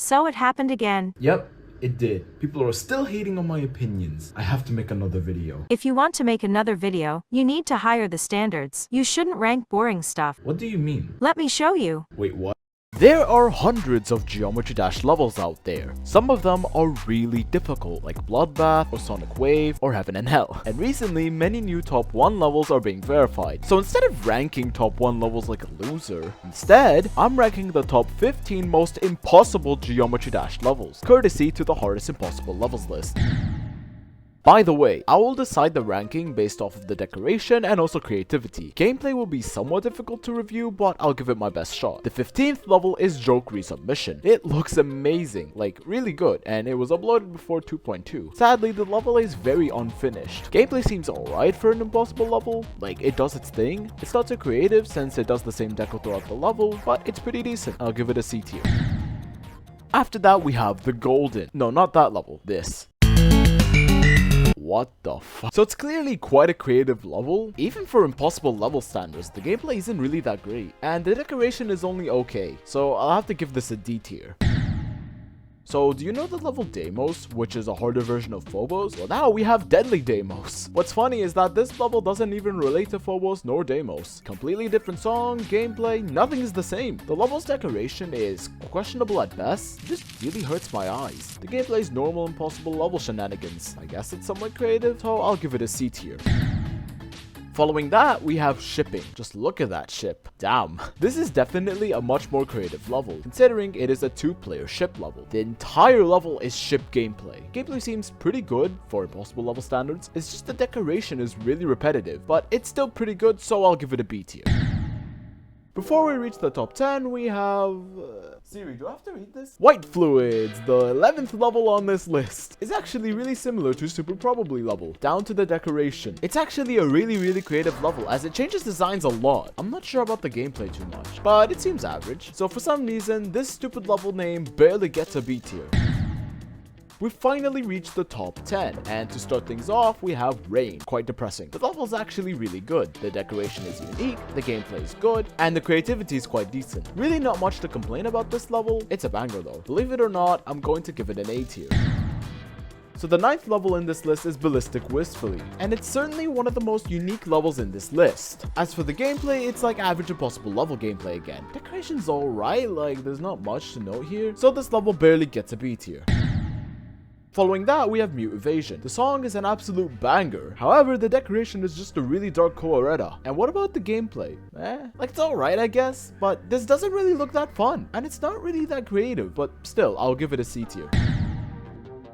So it happened again. Yep, it did. People are still hating on my opinions. I have to make another video. If you want to make another video, you need to higher the standards. You shouldn't rank boring stuff. What do you mean? Let me show you. Wait, what? There are hundreds of Geometry Dash levels out there. Some of them are really difficult, like Bloodbath or Sonic Wave or Heaven and Hell. And recently, many new top 1 levels are being verified. So instead of ranking top 1 levels like a loser, instead, I'm ranking the top 15 most impossible Geometry Dash levels, courtesy to the hardest impossible levels list. By the way, I will decide the ranking based off of the decoration and also creativity. Gameplay will be somewhat difficult to review, but I'll give it my best shot. The 15th level is Joke Resubmission. It looks amazing, like really good, and it was uploaded before 2.2. Sadly, the level is very unfinished. Gameplay seems alright for an impossible level, like it does its thing. It's not too creative since it does the same deco throughout the level, but it's pretty decent. I'll give it a C tier. After that, we have the Golden. No, not that level, this. What the fuck? So it's clearly quite a creative level. Even for impossible level standards, the gameplay isn't really that great. And the decoration is only okay. So I'll have to give this a D tier. So do you know the level Damos, which is a harder version of Phobos? Well, now we have Deadly Damos. What's funny is that this level doesn't even relate to Phobos nor Damos. Completely different song, gameplay, nothing is the same. The level's decoration is questionable at best. It just really hurts my eyes. The gameplay is normal impossible level shenanigans. I guess it's somewhat creative, so I'll give it a C tier. Following that, we have Shipping. Just look at that ship. Damn. This is definitely a much more creative level, considering it is a 2-player ship level. The entire level is ship gameplay. Gameplay seems pretty good for impossible level standards. It's just the decoration is really repetitive, but it's still pretty good, so I'll give it a B tier. Before we reach the top 10, we have... Siri, do I have to read this? White Fluids, the 11th level on this list. It's actually really similar to Super Probably level, down to the decoration. It's actually a really creative level, as it changes designs a lot. I'm not sure about the gameplay too much, but it seems average. So for some reason, this stupid level name barely gets a B tier. We finally reached the top 10, and to start things off, we have Rain. Quite depressing. The level's actually really good. The decoration is unique, the gameplay is good, and the creativity is quite decent. Really not much to complain about this level. It's a banger though. Believe it or not, I'm going to give it an A tier. So the 9th level in this list is Ballistic Wistfully, and it's certainly one of the most unique levels in this list. As for the gameplay, it's like average impossible level gameplay again. Decoration's alright, like there's not much to note here, so this level barely gets a B tier. Following that, we have Mute Evasion. The song is an absolute banger. However, the decoration is just a really dark coloretta. And what about the gameplay? Like it's alright I guess, but this doesn't really look that fun. And it's not really that creative, but still, I'll give it a C tier.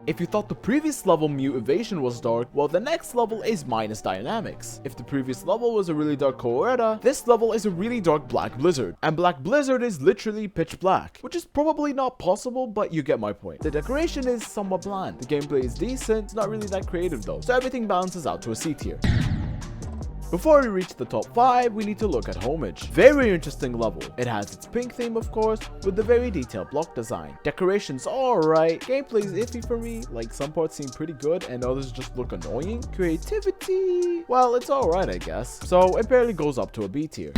If you thought the previous level Mute Evasion was dark, well the next level is Minus Dynamics. If the previous level was a really dark Coloretta, this level is a really dark Black Blizzard. And Black Blizzard is literally pitch black, which is probably not possible, but you get my point. The decoration is somewhat bland. The gameplay is decent, it's not really that creative though, so everything balances out to a C tier. Before we reach the top 5, we need to look at Homage. Very interesting level. It has its pink theme of course, with the very detailed block design. Decoration's alright, gameplay's iffy for me, like some parts seem pretty good and others just look annoying. Creativity, well it's alright I guess, so it barely goes up to a B tier.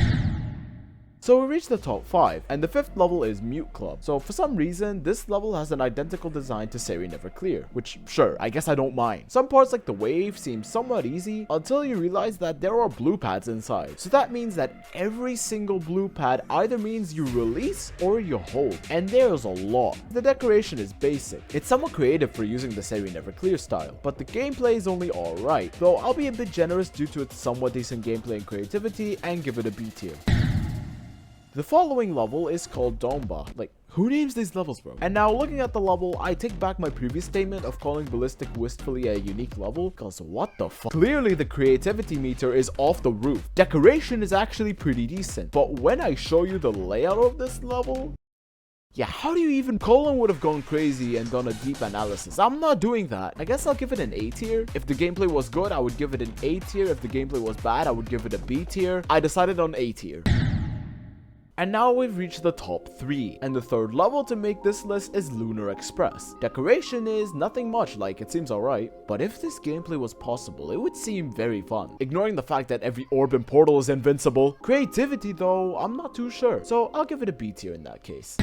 So we reached the top 5, and the 5th level is Mute Club. So for some reason, this level has an identical design to Seri Never Clear, which sure, I guess I don't mind. Some parts like the wave seem somewhat easy until you realize that there are blue pads inside. So that means that every single blue pad either means you release or you hold, and there's a lot. The decoration is basic. It's somewhat creative for using the Seri Never Clear style, but the gameplay is only alright, though I'll be a bit generous due to its somewhat decent gameplay and creativity and give it a B tier. The following level is called Domba. Like, who names these levels, bro? And now looking at the level, I take back my previous statement of calling Ballistic Wistfully a unique level, cause what the fuck? Clearly the creativity meter is off the roof. Decoration is actually pretty decent, but when I show you the layout of this level, yeah, how do you even? Colin would have gone crazy and done a deep analysis. I'm not doing that. I guess I'll give it an A tier. If the gameplay was good, I would give it an A tier. If the gameplay was bad, I would give it a B tier. I decided on A tier. And now we've reached the top 3, and the 3rd level to make this list is Lunar Express. Decoration is nothing much, like it seems alright, but if this gameplay was possible, it would seem very fun, ignoring the fact that every orb and portal is invincible. Creativity though, I'm not too sure, so I'll give it a B tier in that case.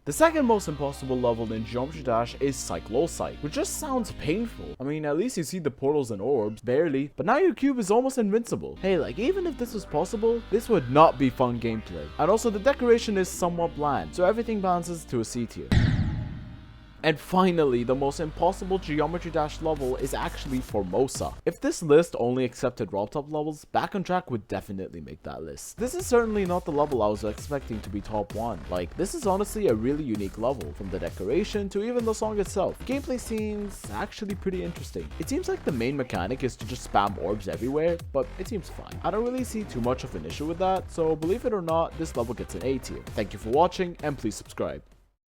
The second most impossible level in Geometry Dash is Cyclops Site, which just sounds painful. I mean, at least you see the portals and orbs, barely, but now your cube is almost invincible. Hey, like even if this was possible, this would not be fun gameplay. And also the decoration is somewhat bland, so everything balances to a C tier. And finally, the most impossible Geometry Dash level is actually Formosa. If this list only accepted rock top levels, Back on Track would definitely make that list. This is certainly not the level I was expecting to be top 1. Like, this is honestly a really unique level, from the decoration to even the song itself. Gameplay seems actually pretty interesting. It seems like the main mechanic is to just spam orbs everywhere, but it seems fine. I don't really see too much of an issue with that, so believe it or not, this level gets an A tier. Thank you for watching, and please subscribe.